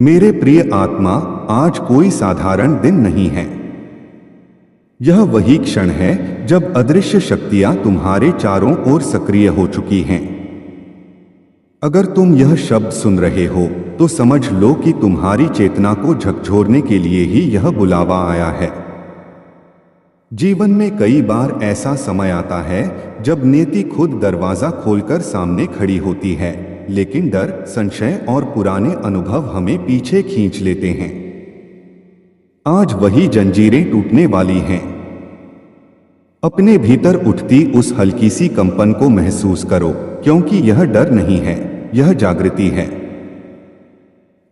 मेरे प्रिय आत्मा, आज कोई साधारण दिन नहीं है। यह वही क्षण है जब अदृश्य शक्तियां तुम्हारे चारों ओर सक्रिय हो चुकी हैं। अगर तुम यह शब्द सुन रहे हो तो समझ लो कि तुम्हारी चेतना को झकझोरने के लिए ही यह बुलावा आया है। जीवन में कई बार ऐसा समय आता है जब नियति खुद दरवाजा खोलकर सामने खड़ी होती है, लेकिन डर, संशय और पुराने अनुभव हमें पीछे खींच लेते हैं। आज वही जंजीरें टूटने वाली हैं। अपने भीतर उठती उस हल्की सी कंपन को महसूस करो, क्योंकि यह डर नहीं है, यह जागृति है।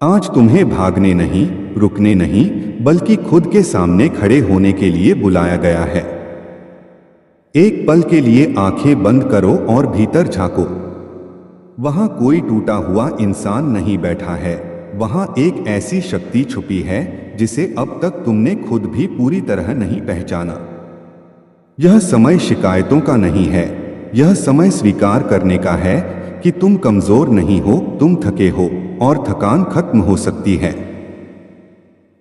आज तुम्हें भागने नहीं, रुकने नहीं, बल्कि खुद के सामने खड़े होने के लिए बुलाया गया है। एक पल के लिए आंखें बंद करो और भीतर झांको। वहां कोई टूटा हुआ इंसान नहीं बैठा है, वहां एक ऐसी शक्ति छुपी है जिसे अब तक तुमने खुद भी पूरी तरह नहीं पहचाना। यह समय शिकायतों का नहीं है, यह समय स्वीकार करने का है कि तुम कमजोर नहीं हो, तुम थके हो और थकान खत्म हो सकती है।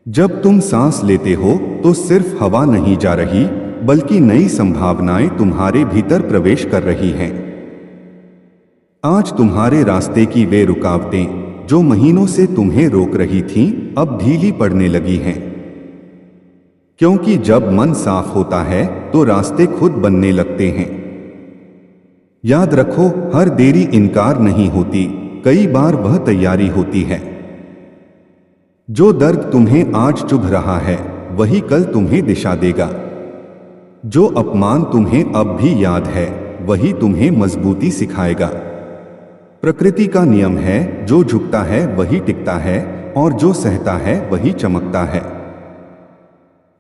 जब तुम सांस लेते हो तो सिर्फ हवा नहीं जा रही, बल्कि नई संभावनाएं तुम्हारे भीतर प्रवेश कर रही हैं। आज तुम्हारे रास्ते की वे रुकावटें जो महीनों से तुम्हें रोक रही थीं, अब ढीली पड़ने लगी हैं। क्योंकि जब मन साफ होता है तो रास्ते खुद बनने लगते हैं। याद रखो, हर देरी इनकार नहीं होती, कई बार वह तैयारी होती है। जो दर्द तुम्हें आज चुभ रहा है वही कल तुम्हें दिशा देगा। जो अपमान तुम्हें अब भी याद है वही तुम्हें मजबूती सिखाएगा। प्रकृति का नियम है, जो झुकता है वही टिकता है और जो सहता है वही चमकता है।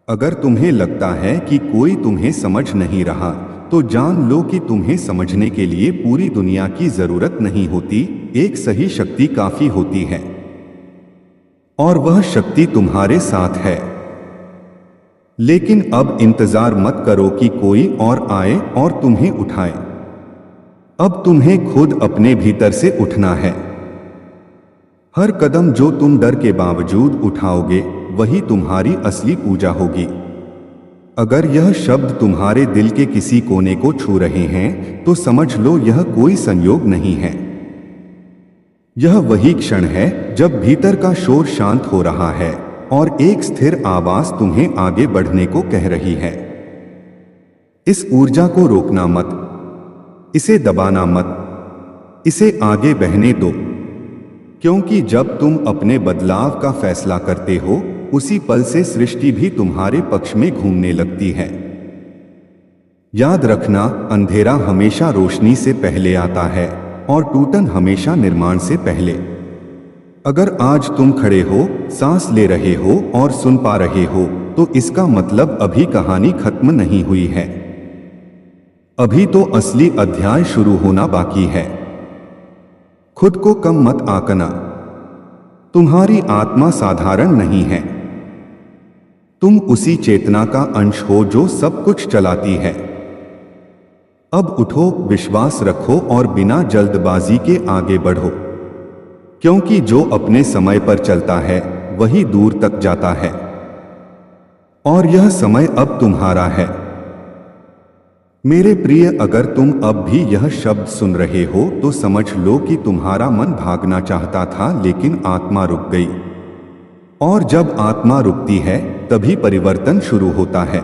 अगर तुम्हें लगता है कि कोई तुम्हें समझ नहीं रहा, तो जान लो कि तुम्हें समझने के लिए पूरी दुनिया की जरूरत नहीं होती, एक सही शक्ति काफी होती है। और वह शक्ति तुम्हारे साथ है। लेकिन अब इंतजार मत करो कि कोई और आए और तुम्हें उठाए। अब तुम्हें खुद अपने भीतर से उठना है। हर कदम जो तुम डर के बावजूद उठाओगे वही तुम्हारी असली पूजा होगी। अगर यह शब्द तुम्हारे दिल के किसी कोने को छू रहे हैं तो समझ लो यह कोई संयोग नहीं है। यह वही क्षण है जब भीतर का शोर शांत हो रहा है और एक स्थिर आवाज तुम्हें आगे बढ़ने को कह रही है। इस ऊर्जा को रोकना मत, इसे दबाना मत, इसे आगे बहने दो। क्योंकि जब तुम अपने बदलाव का फैसला करते हो, उसी पल से सृष्टि भी तुम्हारे पक्ष में घूमने लगती है। याद रखना, अंधेरा हमेशा रोशनी से पहले आता है और टूटन हमेशा निर्माण से पहले। अगर आज तुम खड़े हो, सांस ले रहे हो और सुन पा रहे हो, तो इसका मतलब अभी कहानी खत्म नहीं हुई है। अभी तो असली अध्याय शुरू होना बाकी है। खुद को कम मत आंकना। तुम्हारी आत्मा साधारण नहीं है। तुम उसी चेतना का अंश हो जो सब कुछ चलाती है। अब उठो, विश्वास रखो और बिना जल्दबाजी के आगे बढ़ो। क्योंकि जो अपने समय पर चलता है वही दूर तक जाता है। और यह समय अब तुम्हारा है। मेरे प्रिय, अगर तुम अब भी यह शब्द सुन रहे हो तो समझ लो कि तुम्हारा मन भागना चाहता था, लेकिन आत्मा रुक गई। और जब आत्मा रुकती है तभी परिवर्तन शुरू होता है।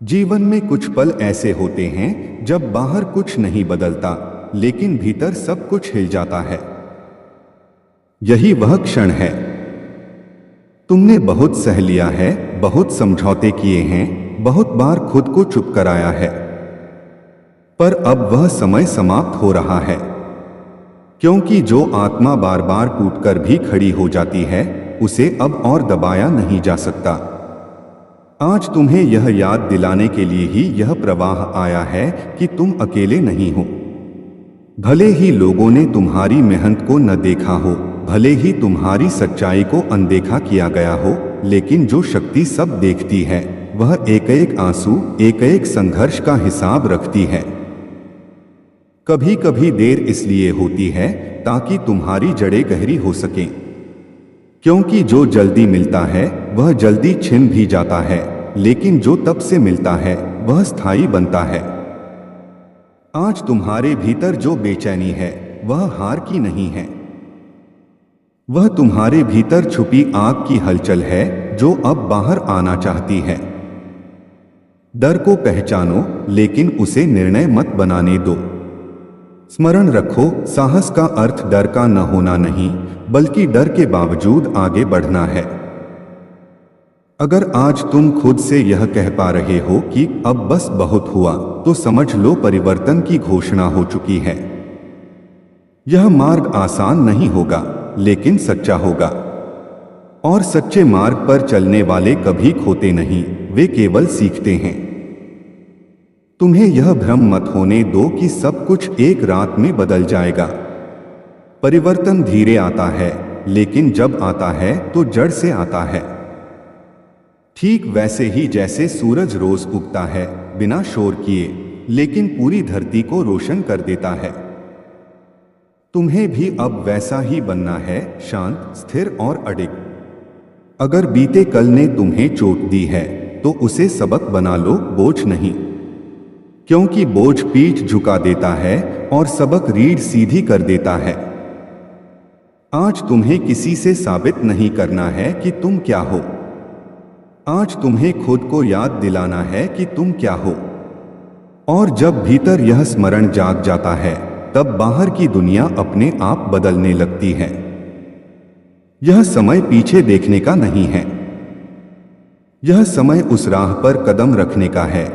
जीवन में कुछ पल ऐसे होते हैं जब बाहर कुछ नहीं बदलता, लेकिन भीतर सब कुछ हिल जाता है। यही वह क्षण है। तुमने बहुत सह लिया है, बहुत समझौते किए हैं, बहुत बार खुद को चुप कराया है। पर अब वह समय समाप्त हो रहा है। क्योंकि जो आत्मा बार बार टूटकर भी खड़ी हो जाती है, उसे अब और दबाया नहीं जा सकता। आज तुम्हें यह याद दिलाने के लिए ही यह प्रवाह आया है कि तुम अकेले नहीं हो। भले ही लोगों ने तुम्हारी मेहनत को न देखा हो, भले ही तुम्हारी सच्चाई को अनदेखा किया गया हो, लेकिन जो शक्ति सब देखती है वह एक एक आंसू, एक एक संघर्ष का हिसाब रखती है। कभी कभी देर इसलिए होती है ताकि तुम्हारी जड़ें गहरी हो सकें। क्योंकि जो जल्दी मिलता है वह जल्दी छिन भी जाता है, लेकिन जो तब से मिलता है वह स्थायी बनता है। आज तुम्हारे भीतर जो बेचैनी है वह हार की नहीं है, वह तुम्हारे भीतर छुपी आग की हलचल है जो अब बाहर आना चाहती है। डर को पहचानो, लेकिन उसे निर्णय मत बनाने दो। स्मरण रखो, साहस का अर्थ डर का न होना नहीं, बल्कि डर के बावजूद आगे बढ़ना है। अगर आज तुम खुद से यह कह पा रहे हो कि अब बस बहुत हुआ, तो समझ लो परिवर्तन की घोषणा हो चुकी है। यह मार्ग आसान नहीं होगा, लेकिन सच्चा होगा। और सच्चे मार्ग पर चलने वाले कभी खोते नहीं, वे केवल सीखते हैं। तुम्हें यह भ्रम मत होने दो कि सब कुछ एक रात में बदल जाएगा। परिवर्तन धीरे आता है, लेकिन जब आता है तो जड़ से आता है। ठीक वैसे ही जैसे सूरज रोज उगता है बिना शोर किए, लेकिन पूरी धरती को रोशन कर देता है। तुम्हें भी अब वैसा ही बनना है, शांत, स्थिर और अडिग। अगर बीते कल ने तुम्हें चोट दी है तो उसे सबक बना लो, बोझ नहीं। क्योंकि बोझ पीठ झुका देता है और सबक रीढ़ सीधी कर देता है। आज तुम्हें किसी से साबित नहीं करना है कि तुम क्या हो। आज तुम्हें खुद को याद दिलाना है कि तुम क्या हो। और जब भीतर यह स्मरण जाग जाता है, तब बाहर की दुनिया अपने आप बदलने लगती है। यह समय पीछे देखने का नहीं है। यह समय उस राह पर कदम रखने का है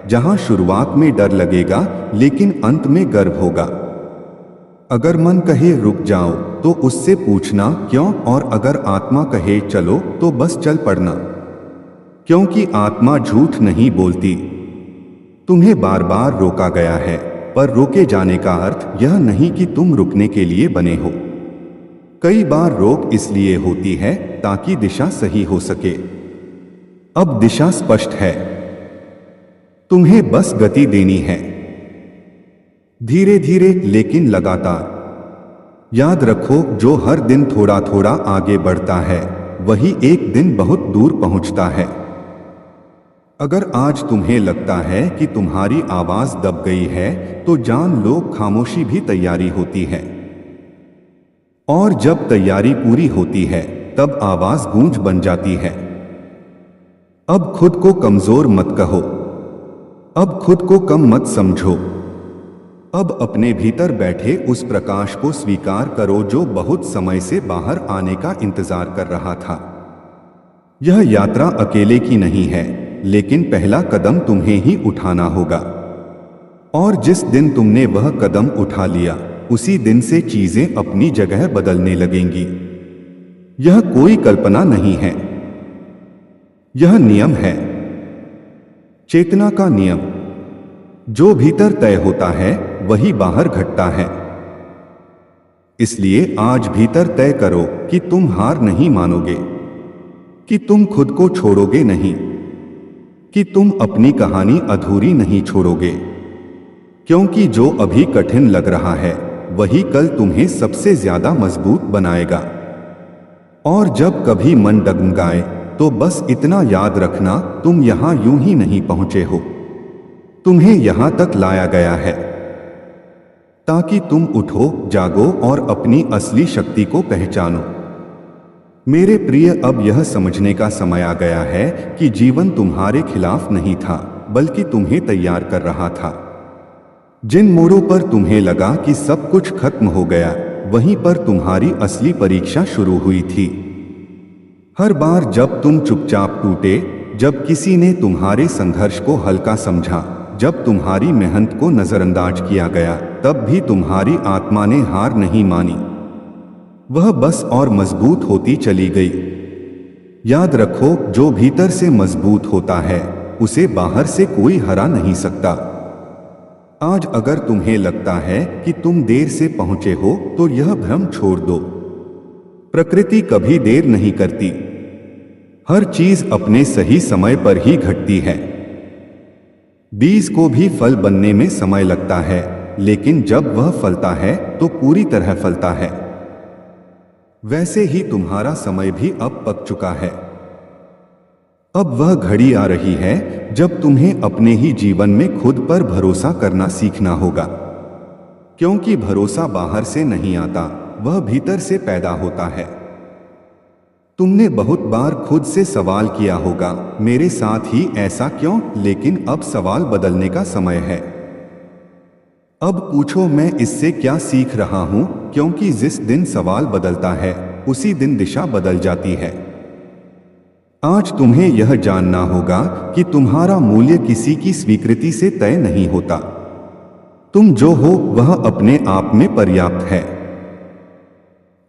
जहां शुरुआत में डर लगेगा, लेकिन अंत में गर्व होगा। अगर मन कहे रुक जाओ तो उससे पूछना क्यों, और अगर आत्मा कहे चलो तो बस चल पड़ना। क्योंकि आत्मा झूठ नहीं बोलती। तुम्हें बार बार रोका गया है, पर रोके जाने का अर्थ यह नहीं कि तुम रुकने के लिए बने हो। कई बार रोक इसलिए होती है ताकि दिशा सही हो सके। अब दिशा स्पष्ट है, तुम्हें बस गति देनी है, धीरे धीरे लेकिन लगातार। याद रखो, जो हर दिन थोड़ा थोड़ा आगे बढ़ता है वही एक दिन बहुत दूर पहुंचता है। अगर आज तुम्हें लगता है कि तुम्हारी आवाज दब गई है, तो जान लो खामोशी भी तैयारी होती है। और जब तैयारी पूरी होती है तब आवाज गूंज बन जाती है। अब खुद को कमजोर मत कहो, अब खुद को कम मत समझो। अब अपने भीतर बैठे उस प्रकाश को स्वीकार करो जो बहुत समय से बाहर आने का इंतजार कर रहा था। यह यात्रा अकेले की नहीं है, लेकिन पहला कदम तुम्हें ही उठाना होगा। और जिस दिन तुमने वह कदम उठा लिया, उसी दिन से चीजें अपनी जगह बदलने लगेंगी। यह कोई कल्पना नहीं है, यह नियम है, चेतना का नियम। जो भीतर तय होता है वही बाहर घटता है। इसलिए आज भीतर तय करो कि तुम हार नहीं मानोगे, कि तुम खुद को छोड़ोगे नहीं, कि तुम अपनी कहानी अधूरी नहीं छोड़ोगे। क्योंकि जो अभी कठिन लग रहा है वही कल तुम्हें सबसे ज्यादा मजबूत बनाएगा। और जब कभी मन डगमगाए तो बस इतना याद रखना, तुम यहां यूं ही नहीं पहुंचे हो। तुम्हें यहां तक लाया गया है ताकि तुम उठो, जागो और अपनी असली शक्ति को पहचानो। मेरे प्रिय, अब यह समझने का समय आ गया है कि जीवन तुम्हारे खिलाफ नहीं था, बल्कि तुम्हें तैयार कर रहा था। जिन मोड़ों पर तुम्हें लगा कि सब कुछ खत्म हो गया, वहीं पर तुम्हारी असली परीक्षा शुरू हुई थी। हर बार जब तुम चुपचाप टूटे, जब किसी ने तुम्हारे संघर्ष को हल्का समझा, जब तुम्हारी मेहनत को नजरअंदाज किया गया, तब भी तुम्हारी आत्मा ने हार नहीं मानी। वह बस और मजबूत होती चली गई। याद रखो, जो भीतर से मजबूत होता है उसे बाहर से कोई हरा नहीं सकता। आज अगर तुम्हें लगता है कि तुम देर से पहुंचे हो, तो यह भ्रम छोड़ दो। प्रकृति कभी देर नहीं करती। हर चीज अपने सही समय पर ही घटती है। बीज को भी फल बनने में समय लगता है, लेकिन जब वह फलता है तो पूरी तरह फलता है। वैसे ही तुम्हारा समय भी अब पक चुका है। अब वह घड़ी आ रही है जब तुम्हें अपने ही जीवन में खुद पर भरोसा करना सीखना होगा, क्योंकि भरोसा बाहर से नहीं आता, वह भीतर से पैदा होता है। तुमने बहुत बार खुद से सवाल किया होगा, मेरे साथ ही ऐसा क्यों? लेकिन अब सवाल बदलने का समय है। अब पूछो, मैं इससे क्या सीख रहा हूं? क्योंकि जिस दिन सवाल बदलता है उसी दिन दिशा बदल जाती है। आज तुम्हें यह जानना होगा कि तुम्हारा मूल्य किसी की स्वीकृति से तय नहीं होता। तुम जो हो वह अपने आप में पर्याप्त है।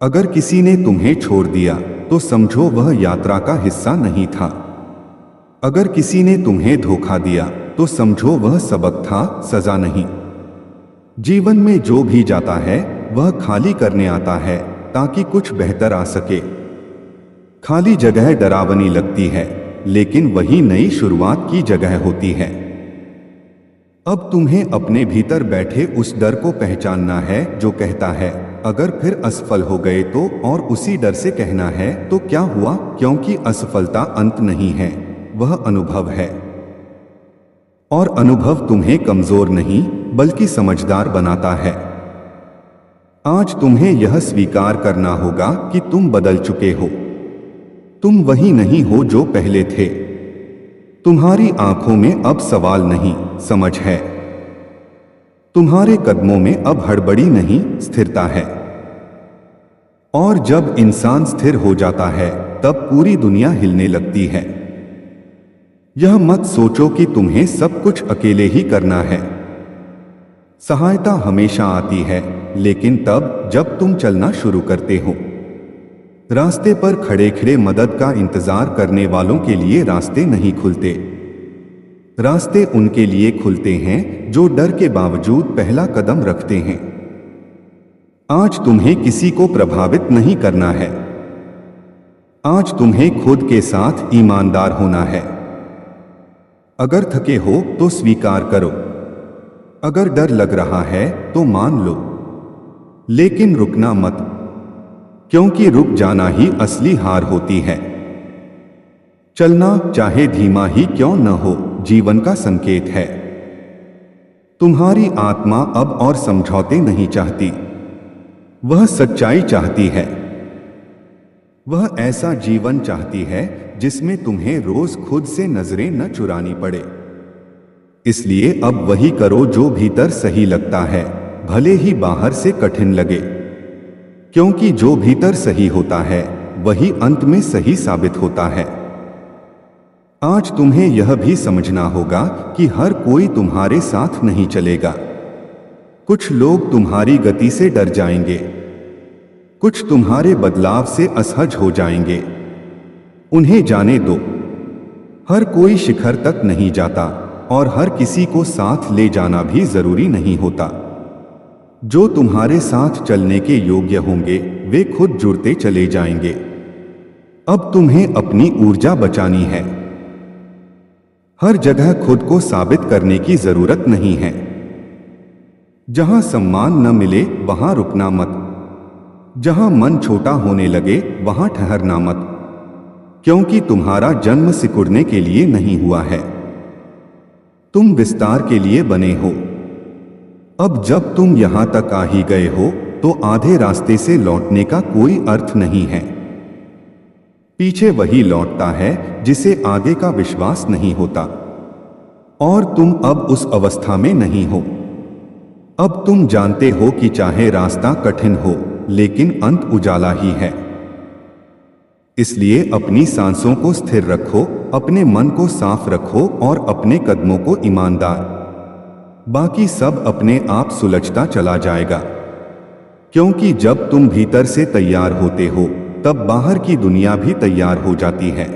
अगर किसी ने तुम्हें छोड़ दिया तो समझो वह यात्रा का हिस्सा नहीं था। अगर किसी ने तुम्हें धोखा दिया तो समझो वह सबक था, सजा नहीं। जीवन में जो भी जाता है वह खाली करने आता है ताकि कुछ बेहतर आ सके। खाली जगह डरावनी लगती है, लेकिन वही नई शुरुआत की जगह होती है। अब तुम्हें अपने भीतर बैठे उस डर को पहचानना है जो कहता है अगर फिर असफल हो गए तो, और उसी डर से कहना है तो क्या हुआ, क्योंकि असफलता अंत नहीं है, वह अनुभव है। और अनुभव तुम्हें कमजोर नहीं बल्कि समझदार बनाता है। आज तुम्हें यह स्वीकार करना होगा कि तुम बदल चुके हो। तुम वही नहीं हो जो पहले थे। तुम्हारी आंखों में अब सवाल नहीं, समझ है। तुम्हारे कदमों में अब हड़बड़ी नहीं, स्थिरता है। और जब इंसान स्थिर हो जाता है तब पूरी दुनिया हिलने लगती है। यह मत सोचो कि तुम्हें सब कुछ अकेले ही करना है। सहायता हमेशा आती है, लेकिन तब जब तुम चलना शुरू करते हो। रास्ते पर खड़े खड़े मदद का इंतजार करने वालों के लिए रास्ते नहीं खुलते। रास्ते उनके लिए खुलते हैं जो डर के बावजूद पहला कदम रखते हैं। आज तुम्हें किसी को प्रभावित नहीं करना है। आज तुम्हें खुद के साथ ईमानदार होना है। अगर थके हो तो स्वीकार करो। अगर डर लग रहा है तो मान लो, लेकिन रुकना मत, क्योंकि रुक जाना ही असली हार होती है। चलना चाहे धीमा ही क्यों न हो जीवन का संकेत है। तुम्हारी आत्मा अब और समझौते नहीं चाहती, वह सच्चाई चाहती है। वह ऐसा जीवन चाहती है जिसमें तुम्हें रोज खुद से नजरें न चुरानी पड़े। इसलिए अब वही करो जो भीतर सही लगता है, भले ही बाहर से कठिन लगे, क्योंकि जो भीतर सही होता है वही अंत में सही साबित होता है। आज तुम्हें यह भी समझना होगा कि हर कोई तुम्हारे साथ नहीं चलेगा। कुछ लोग तुम्हारी गति से डर जाएंगे, कुछ तुम्हारे बदलाव से असहज हो जाएंगे। उन्हें जाने दो। हर कोई शिखर तक नहीं जाता और हर किसी को साथ ले जाना भी जरूरी नहीं होता। जो तुम्हारे साथ चलने के योग्य होंगे वे खुद जुड़ते चले जाएंगे। अब तुम्हें अपनी ऊर्जा बचानी है। हर जगह खुद को साबित करने की जरूरत नहीं है। जहां सम्मान न मिले वहां रुकना मत। जहां मन छोटा होने लगे वहां ठहरना मत, क्योंकि तुम्हारा जन्म सिकुड़ने के लिए नहीं हुआ है, तुम विस्तार के लिए बने हो। अब जब तुम यहां तक आ ही गए हो तो आधे रास्ते से लौटने का कोई अर्थ नहीं है। पीछे वही लौटता है जिसे आगे का विश्वास नहीं होता। और तुम अब उस अवस्था में नहीं हो। अब तुम जानते हो कि चाहे रास्ता कठिन हो लेकिन अंत उजाला ही है। इसलिए अपनी सांसों को स्थिर रखो, अपने मन को साफ रखो और अपने कदमों को ईमानदार। बाकी सब अपने आप सुलझता चला जाएगा, क्योंकि जब तुम भीतर से तैयार होते हो तब बाहर की दुनिया भी तैयार हो जाती है।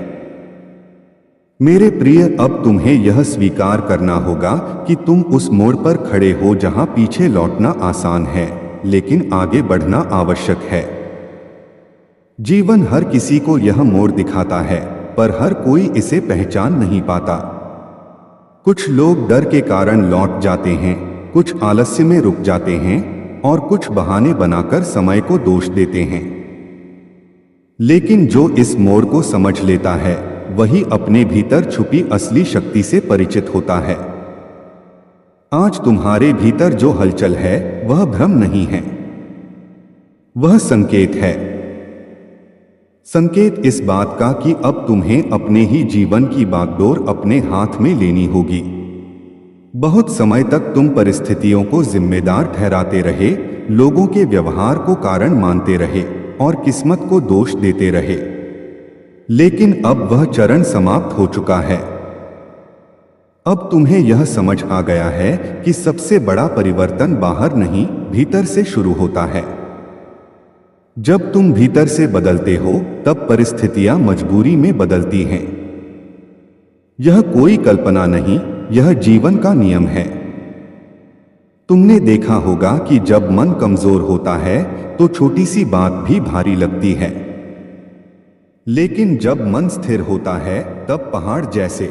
मेरे प्रिय, अब तुम्हें यह स्वीकार करना होगा कि तुम उस मोड़ पर खड़े हो जहां पीछे लौटना आसान है लेकिन आगे बढ़ना आवश्यक है। जीवन हर किसी को यह मोड़ दिखाता है, पर हर कोई इसे पहचान नहीं पाता। कुछ लोग डर के कारण लौट जाते हैं, कुछ आलस्य में रुक जाते हैं और कुछ बहाने बनाकर समय को दोष देते हैं। लेकिन जो इस मोड़ को समझ लेता है वही अपने भीतर छुपी असली शक्ति से परिचित होता है। आज तुम्हारे भीतर जो हलचल है वह भ्रम नहीं है, वह संकेत है। संकेत इस बात का कि अब तुम्हें अपने ही जीवन की बागडोर अपने हाथ में लेनी होगी। बहुत समय तक तुम परिस्थितियों को जिम्मेदार ठहराते रहे, लोगों के व्यवहार को कारण मानते रहे और किस्मत को दोष देते रहे, लेकिन अब वह चरण समाप्त हो चुका है। अब तुम्हें यह समझ आ गया है कि सबसे बड़ा परिवर्तन बाहर नहीं, भीतर से शुरू होता है। जब तुम भीतर से बदलते हो तब परिस्थितियां मजबूरी में बदलती हैं। यह कोई कल्पना नहीं, यह जीवन का नियम है। तुमने देखा होगा कि जब मन कमजोर होता है तो छोटी सी बात भी भारी लगती है, लेकिन जब मन स्थिर होता है तब पहाड़ जैसे